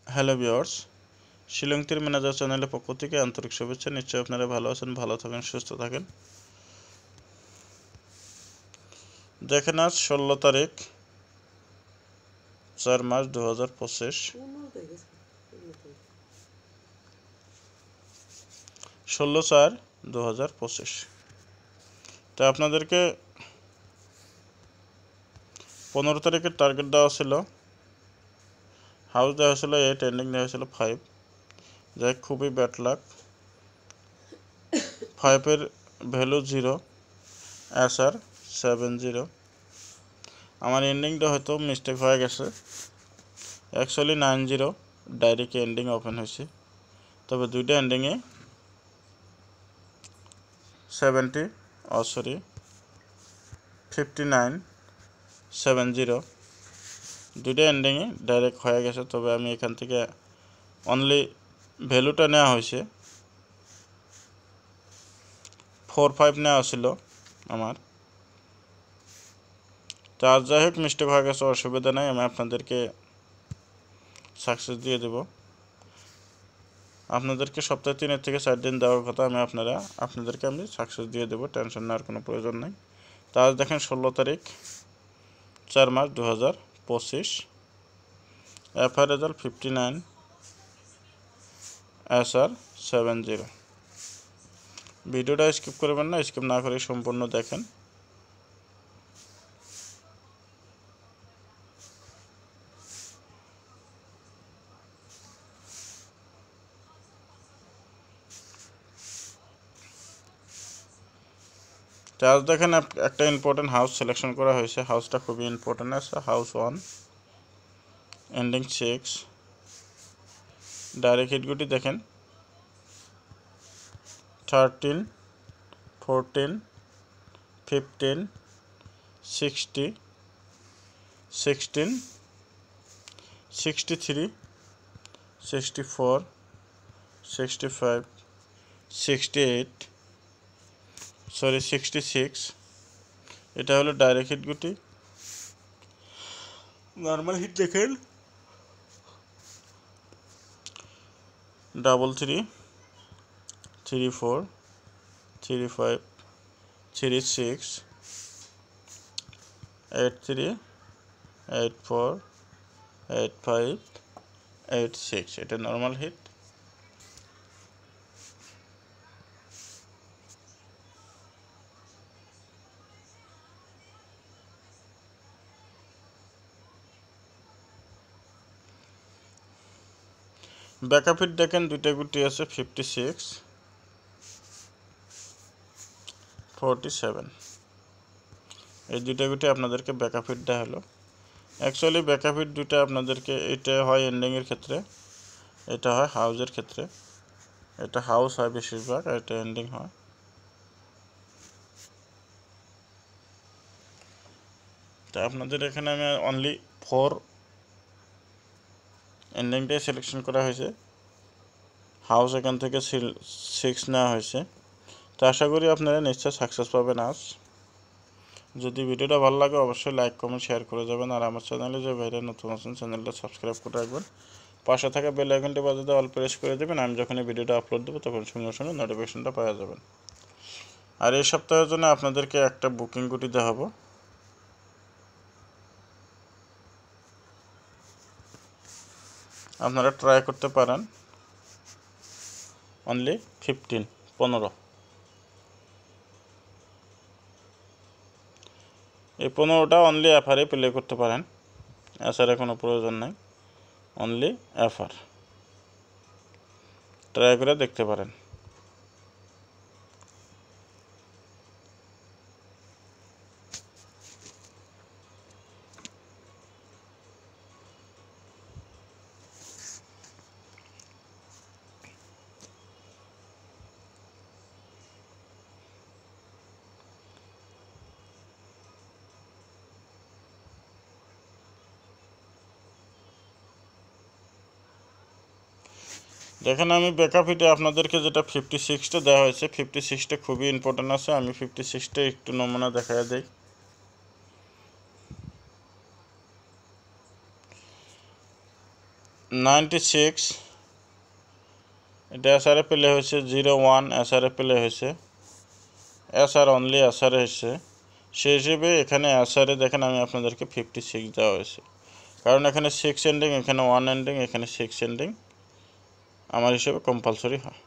Hello viewers, Shillong তীর manager চ্যানেলের পক্ষ থেকে আন্তরিক শুভেচ্ছা। নিশ্চয়ই আপনারা ভালো আছেন, ভালো থাকেন, সুস্থ থাকেন। দেখেন আজ 16 তারিখ 4 মাস 2025, 16/4/2025। তো আপনাদেরকে 15 তারিখের টার্গেট দেওয়া ছিল, হাউস দেওয়া হয়েছিল 8, এন্ডিং দেওয়া হয়েছিল 5। যাই খুবই ব্যাড লাক। 5-এর ভ্যালু 0, SR 70। আমার এন্ডিংটা হয়তো মিস্টেক হয়ে গেছে, অ্যাকচুয়ালি 90 ডাইরেক্ট এন্ডিং ওপেন হয়েছে, তবে দুইটা এন্ডিংয়ে 5970 দুইটা এন্ডিংয়ে ডাইরেক্ট হয়ে গেছে। তবে আমি এখান থেকে অনলি ভ্যালুটা নেওয়া হয়েছে 4-5 নেওয়া ছিল আমার। তো আজ যাই হোক মিস্টেক হয়ে গেছে, অসুবিধা নাই, আমি আপনাদেরকে সাকসেস দিয়ে দেব। আপনাদেরকে সপ্তাহে 3 থেকে 4 দিন দেওয়ার কথা, আপনাদেরকে আমি সাকসেস দিয়ে দেবো, টেনশন নেওয়ার কোনো প্রয়োজন নেই। তো আজ দেখেন 16 তারিখ 4 মাস 2025, এফআই রেজাল্ট 59, SR 70। ভিডিওটা স্কিপ করবেন না, স্কিপ না করে সম্পূর্ণ দেখেন। তো আজ দেখেন একটা ইম্পর্টেন্ট হাউস সিলেকশন করা হয়েছে। হাউসটা খুবই ইম্পর্টেন্ট আছে, হাউস 1, এন্ডিং 6। ডাইরেক্ট হিটগুটি দেখেন 13, 14, 15, 60, 16, 63, 64, 65, 66। এটা হলো ডাইরেক্ট হিট গুটি। নর্মাল হিট দেখেন 33, 34, 35, 36, 83, 84, 85, 86। এটা নর্মাল হিট। ব্যাকআপ হিট দেখেন দুইটা গুটি আছে 56, 47। এই দুইটা গুটি আপনাদেরকে ব্যাকআপ হিট দেওয়া হলো। অ্যাকচুয়ালি ব্যাকআপ হিট দুইটা আপনাদেরকে, এটা হয় এন্ডিংয়ের ক্ষেত্রে, এটা হয় হাউসের ক্ষেত্রে। এটা হাউস হয় বেশিরভাগ, আর এটা এন্ডিং হয়। তো আপনাদের এখানে আমি অনলি 4 এন্ডিংটাই সিলেকশন করা হয়েছে, হাউস এখান থেকে 6 নেওয়া হয়েছে। তো আশা করি আপনারা নিশ্চয় সাকসেস পাবেন আজ। যদি ভিডিওটা ভালো লাগে অবশ্যই লাইক কমেন্ট শেয়ার করে যাবেন, আর আমার চ্যানেলে যে ভাইরা নতুন আছেন চ্যানেলটা সাবস্ক্রাইব করে রাখবেন। পাশে থাকা বেল আইকনটি বাজাতে অল প্রেস করে দেবেন, আমি যখনই ভিডিওটা আপলোড দেবো তখন সঙ্গে সঙ্গে নোটিফিকেশনটা পাওয়া যাবেন। আর এই সপ্তাহের জন্য আপনাদেরকে একটা বুকিং গুটি দেখাবো। আপনারা ট্রাই করতে পারেন। অনলি 15। এই 15টা অনলি এফআরে প্লে করতে পারেন, এসআর কোনো প্রয়োজন নাই, অনলি এফআর। ট্রাই করে দেখতে পারেন। দেখেন আমি ব্যাকআপ হিটে আপনাদেরকে যেটা 56টা দেওয়া হয়েছে, 56টা খুবই ইম্পর্টেন্ট আছে। আমি 56টা একটু নমুনা দেখা দেই। 96 এটা এসআরে প্লে হয়েছে, 01 এসআরে প্লে হয়েছে, এসআর অনলি এসআরে হয়েছে। সেই হিসেবে এখানে এসআরে দেখেন আমি আপনাদেরকে 56 দেওয়া হয়েছে, কারণ এখানে 6 এন্ডিং, এখানে 1 এন্ডিং, এখানে 6 এন্ডিং আমার হিসেবে কম্পালসরি হয়।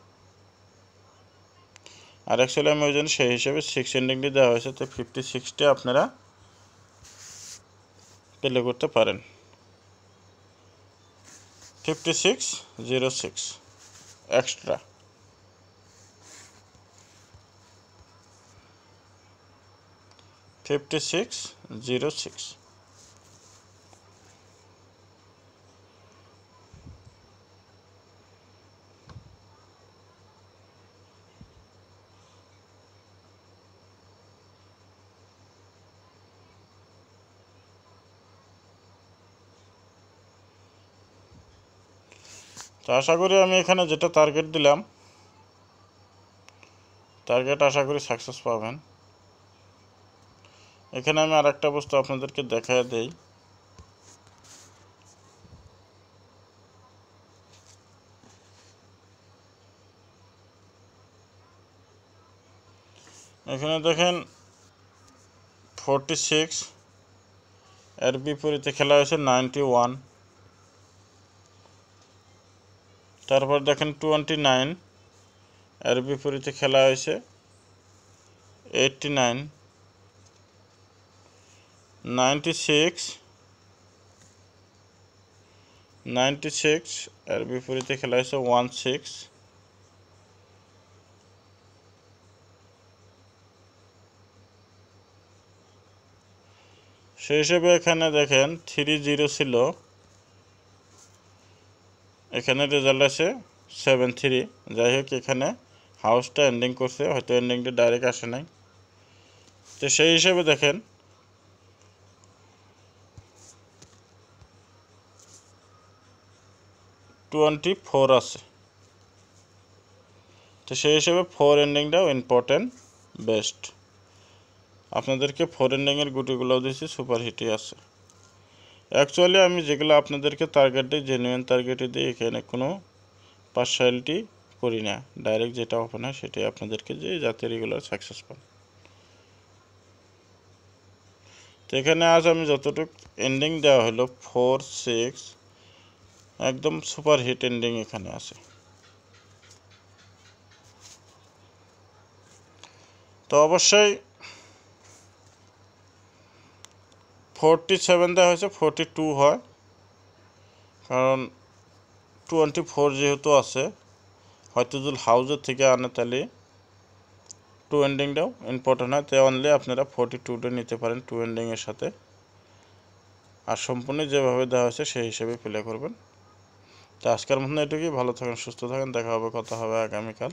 আর অ্যাকচুয়ালি আমি ওই জন্য সেই হিসেবে 6 এন্ডিংটি দেওয়া হয়েছে, তো 56টা আপনারা প্লে করতে পারেন। 5606 এক্সট্রা। তো আশা করি আমি এখানে যেটা টার্গেট দিলাম, টার্গেট আশা করি সাকসেস পাবেন। এখানে আমি আরেকটা বস্তু আপনাদেরকে দেখায় দেই। এখানে দেখেন 46, এর বিপরীতে খেলা হয়েছে 91। তারপর দেখেন 29, এর বিপরীতে খেলা হয়েছে 89। 96 এর বিপরীতে খেলা হয়েছে 16। সেই হিসেবে এখানে দেখেন 30 ছিল, এখানে রেজাল্ট আছে 73। যাই হোক এখানে হাউসটা এন্ডিং করছে, হয়তো এন্ডিংটা ডাইরেক্ট আসে নাই। তো সেই হিসেবে দেখেন 24 আছে। তো সেই হিসেবে 4 এন্ডিংটাও ইম্পর্টেন্ট, বেস্ট। আপনাদেরকে 4 এন্ডিংয়ের গুটিগুলোও দিয়েছি, সুপার হিটই আছে। অ্যাকচুয়ালি আমি যেগুলো আপনাদেরকে টার্গেট দিই, জেনুইন টার্গেটই দিই, এখানে কোনো পার্সিয়ালিটি করি না, ডাইরেক্ট যেটা ওপেন হয় সেটাই আপনাদেরকে যে যাতে রেগুলার সাকসেস পান। তো এখানে আজ আমি যতটুকু এন্ডিং দেওয়া হলো 4, 6, একদম সুপার হিট এন্ডিং এখানে আছে। তো অবশ্যই 47 দেওয়া হয়েছে, 42 হয়, কারণ 24 যেহেতু আছে, হয়তো যদি হাউজের থেকে আনে তাহলে 2 এন্ডিংটাও ইম্পর্টেন্ট হয়। তো অনলি আপনারা 42টা নিতে পারেন 2 এন্ডিংয়ের সাথে, আর সম্পূর্ণ যেভাবে দেওয়া হয়েছে সেই হিসেবে প্লে করবেন। তো আজকের মতন এটুকুই। ভালো থাকেন, সুস্থ থাকেন, দেখা হবে, কথা হবে আগামীকাল।